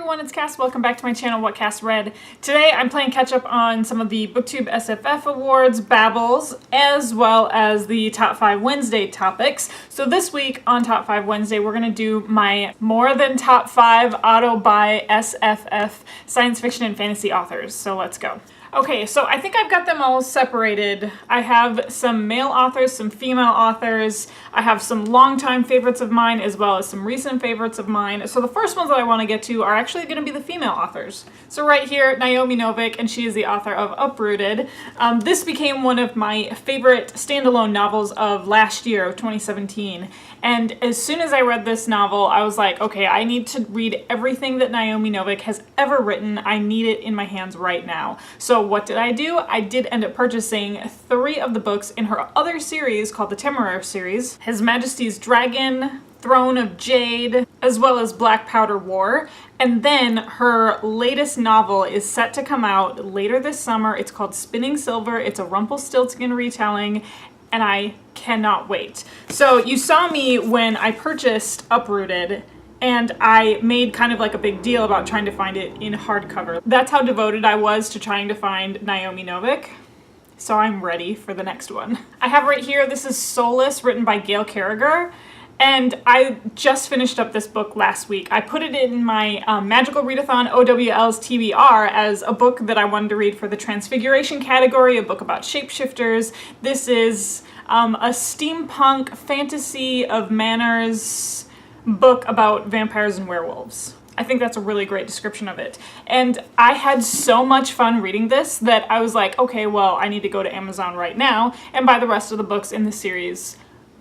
everyone, it's Cass. Welcome back to my channel, What Cass Read. Today I'm playing catch up on some of the Booktube SFF awards, Babbles, as well as the Top 5 Wednesday topics. So this week on Top 5 Wednesday, we're going to do my more than top 5 auto buy SFF science fiction and fantasy authors. So let's go. Okay, so I think I've got them all separated. I have some male authors, some female authors. I have some longtime favorites of mine as well as some recent favorites of mine. So the first ones that I want to get to are actually going to be the female authors. So right here, Naomi Novik, and she is the author of Uprooted. This became one of my favorite standalone novels of last year, of 2017. And as soon as I read this novel, I was like, okay, I need to read everything that Naomi Novik has ever written. I need it in my hands right now. So what did I do? I did end up purchasing 3 of the books in her other series called the Téméraire series, His Majesty's Dragon, Throne of Jade, as well as Black Powder War. And then her latest novel is set to come out later this summer. It's called Spinning Silver. It's a Rumpelstiltskin retelling, and I cannot wait. So you saw me when I purchased Uprooted, and I made kind of like a big deal about trying to find it in hardcover. That's how devoted I was to trying to find Naomi Novik. So I'm ready for the next one. I have right here, this is Solace, written by Gail Carriger. And I just finished up this book last week. I put it in my Magical Readathon OWL's TBR as a book that I wanted to read for the Transfiguration category, a book about shapeshifters. This is a steampunk fantasy of manners book about vampires and werewolves. I think that's a really great description of it. And I had so much fun reading this that I was like, okay, well, I need to go to Amazon right now and buy the rest of the books in the series.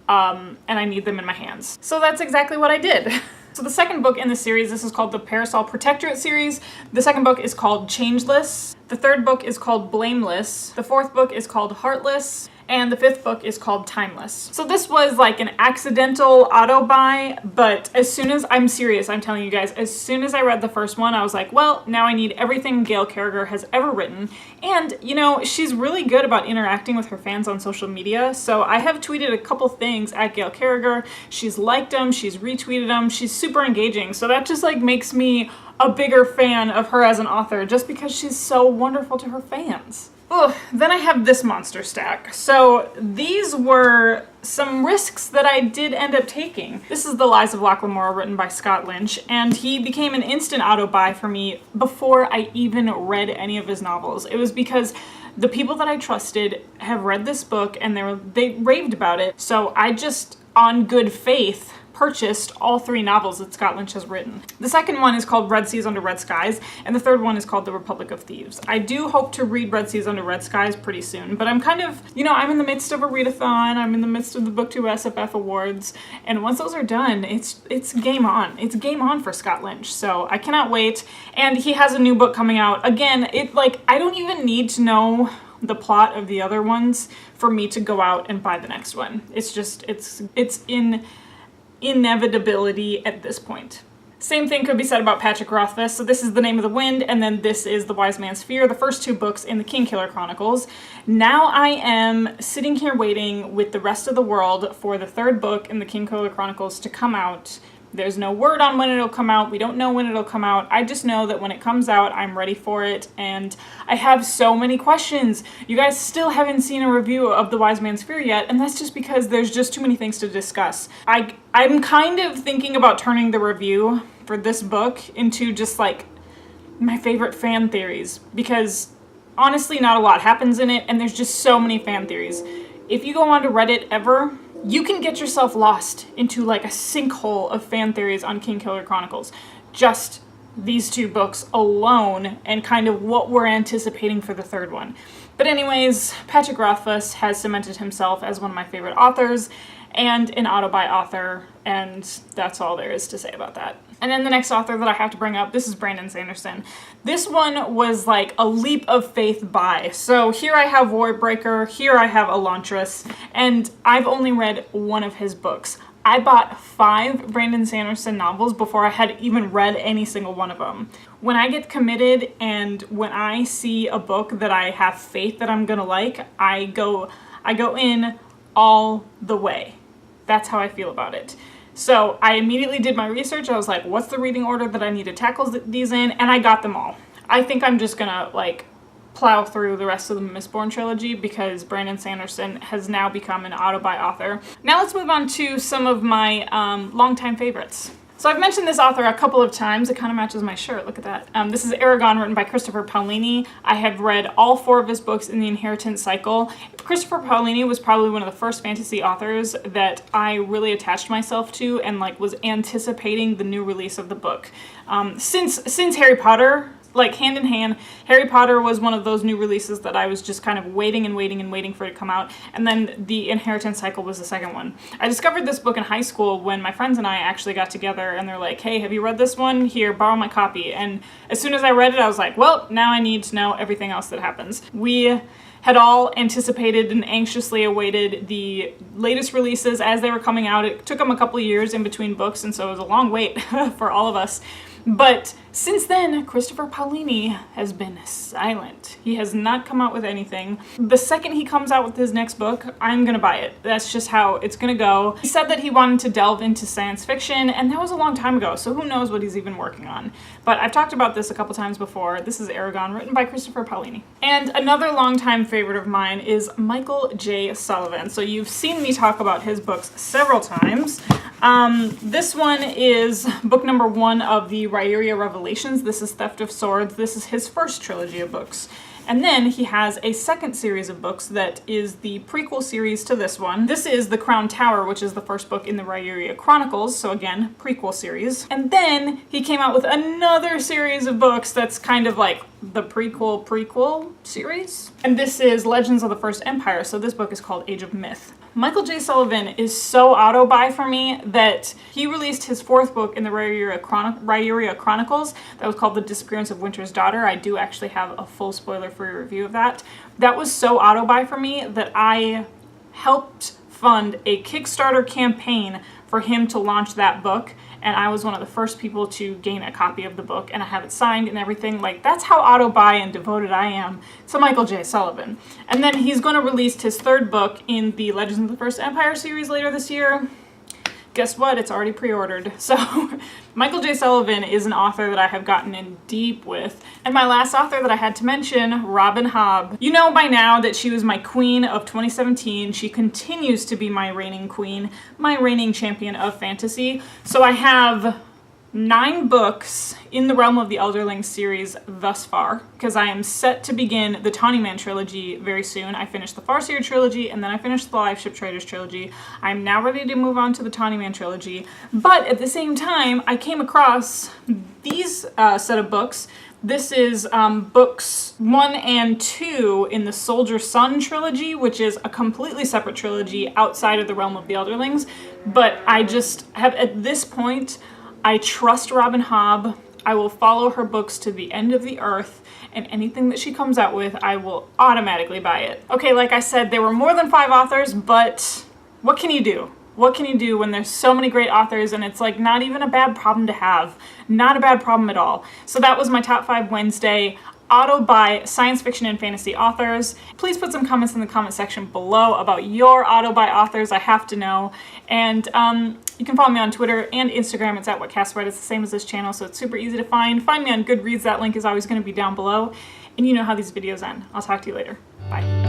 And I need them in my hands. So that's exactly what I did. So the second book in the series, this is called the Parasol Protectorate series. The second book is called Changeless. The third book is called Blameless. The fourth book is called Heartless. And the fifth book is called Timeless. So this was like an accidental auto buy, but as soon as, I'm serious, I'm telling you guys, as soon as I read the first one, I was like, well, now I need everything Gail Carriger has ever written. And, you know, she's really good about interacting with her fans on social media. So I have tweeted a couple things at Gail Carriger. She's liked them, she's retweeted them, she's super engaging. So that just like makes me a bigger fan of her as an author just because she's so wonderful to her fans. Oh, then I have this monster stack. So these were some risks that I did end up taking. This is The Lies of Locke, Lamora, written by Scott Lynch, and he became an instant auto buy for me before I even read any of his novels. It was because the people that I trusted have read this book and they raved about it. So I just, on good faith, purchased all 3 novels that Scott Lynch has written. The second one is called Red Seas Under Red Skies, and the third one is called The Republic of Thieves. I do hope to read Red Seas Under Red Skies pretty soon, but I'm kind of, you know, I'm in the midst of a readathon, I'm in the midst of the Booktube SFF awards, and once those are done, it's game on. It's game on for Scott Lynch, so I cannot wait. And he has a new book coming out. Again, I don't even need to know the plot of the other ones for me to go out and buy the next one. It's just, it's in inevitability at this point. Same thing could be said about Patrick Rothfuss. So this is The Name of the Wind, and then this is The Wise Man's Fear, the first 2 books in the Kingkiller Chronicles. Now I am sitting here waiting with the rest of the world for the 3rd book in the Kingkiller Chronicles to come out. There's no word on when it'll come out. We don't know when it'll come out. I just know that when it comes out, I'm ready for it. And I have so many questions. You guys still haven't seen a review of The Wise Man's Fear yet, and that's just because there's just too many things to discuss. I'm kind of thinking about turning the review for this book into just like my favorite fan theories, because honestly, not a lot happens in it, and there's just so many fan theories. If you go onto Reddit ever, you can get yourself lost into like a sinkhole of fan theories on Kingkiller Chronicles. Just these 2 books alone and kind of what we're anticipating for the 3rd one. But anyways, Patrick Rothfuss has cemented himself as one of my favorite authors and an auto-buy author, and that's all there is to say about that. And then the next author that I have to bring up, this is Brandon Sanderson. This one was like a leap of faith buy. So here I have Warbreaker, here I have Elantris, and I've only read one of his books. I bought 5 Brandon Sanderson novels before I had even read any single one of them. When I get committed and when I see a book that I have faith that I'm gonna like, I go in all the way. That's how I feel about it. So I immediately did my research. I was like, what's the reading order that I need to tackle these in? And I got them all. I think I'm just gonna like plow through the rest of the Mistborn trilogy because Brandon Sanderson has now become an autobuy author. Now let's move on to some of my longtime favorites. So I've mentioned this author a couple of times. It kind of matches my shirt. Look at that. This is Eragon, written by Christopher Paolini. I have read all 4 of his books in the Inheritance cycle. Christopher Paolini was probably one of the first fantasy authors that I really attached myself to and like was anticipating the new release of the book. Since Harry Potter, like hand in hand, Harry Potter was one of those new releases that I was just kind of waiting for it to come out, and then the Inheritance cycle was the second one. I discovered this book in high school when my friends and I actually got together and they're like, hey, have you read this one? Here, borrow my copy. And as soon as I read it, I was like, well, now I need to know everything else that happens. We had all anticipated and anxiously awaited the latest releases as they were coming out. It took them a couple of years in between books, and so it was a long wait for all of us. But since then, Christopher Paolini has been silent. He has not come out with anything. The second he comes out with his next book, I'm gonna buy it. That's just how it's gonna go. He said that he wanted to delve into science fiction, and that was a long time ago, so who knows what he's even working on. But I've talked about this a couple times before. This is Eragon, written by Christopher Paolini. And another longtime favorite of mine is Michael J. Sullivan. So you've seen me talk about his books several times. This one is book number 1 of the Rhaeria Revelations. This is Theft of Swords. This is his first trilogy of books. And then he has a second series of books that is the prequel series to this one. This is The Crown Tower, which is the first book in the Rhaeria Chronicles, so again, prequel series. And then he came out with another series of books that's kind of like the prequel series. And this is Legends of the First Empire, so this book is called Age of Myth. Michael J. Sullivan is so auto-buy for me that he released his 4th book in the Rhaeria Chronicles that was called The Disappearance of Winter's Daughter. I do actually have a full spoiler-free review of that. That was so auto-buy for me that I helped fund a Kickstarter campaign for him to launch that book, and I was one of the first people to gain a copy of the book, and I have it signed and everything. Like, that's how auto-buy and devoted I am to Michael J. Sullivan. And then he's going to release his 3rd book in the Legends of the First Empire series later this year. Guess what? It's already pre-ordered. So Michael J. Sullivan is an author that I have gotten in deep with. And my last author that I had to mention, Robin Hobb. You know by now that she was my queen of 2017. She continues to be my reigning queen, my reigning champion of fantasy. So I have 9 books in the realm of the Elderling series thus far, because I am set to begin the Tawny Man trilogy very soon. I finished the Farseer trilogy, and then I finished the Live Ship Traders trilogy. I'm now ready to move on to the Tawny Man trilogy, but at the same time, I came across these set of books. This is books 1 and 2 in the Soldier Sun trilogy, which is a completely separate trilogy outside of the realm of the Elderlings, but I just have, at this point, I trust Robin Hobb. I will follow her books to the end of the earth, and anything that she comes out with, I will automatically buy it. Okay, like I said, there were more than 5 authors, but what can you do? What can you do when there's so many great authors and it's like not even a bad problem to have? Not a bad problem at all. So that was my Top 5 Wednesday. Auto-buy science fiction and fantasy authors. Please put some comments in the comment section below about your auto-buy authors. I have to know. And you can follow me on Twitter and Instagram. It's at WhatCastRead. It's the same as this channel, so it's super easy to find. Find me on Goodreads. That link is always going to be down below. And you know how these videos end. I'll talk to you later. Bye.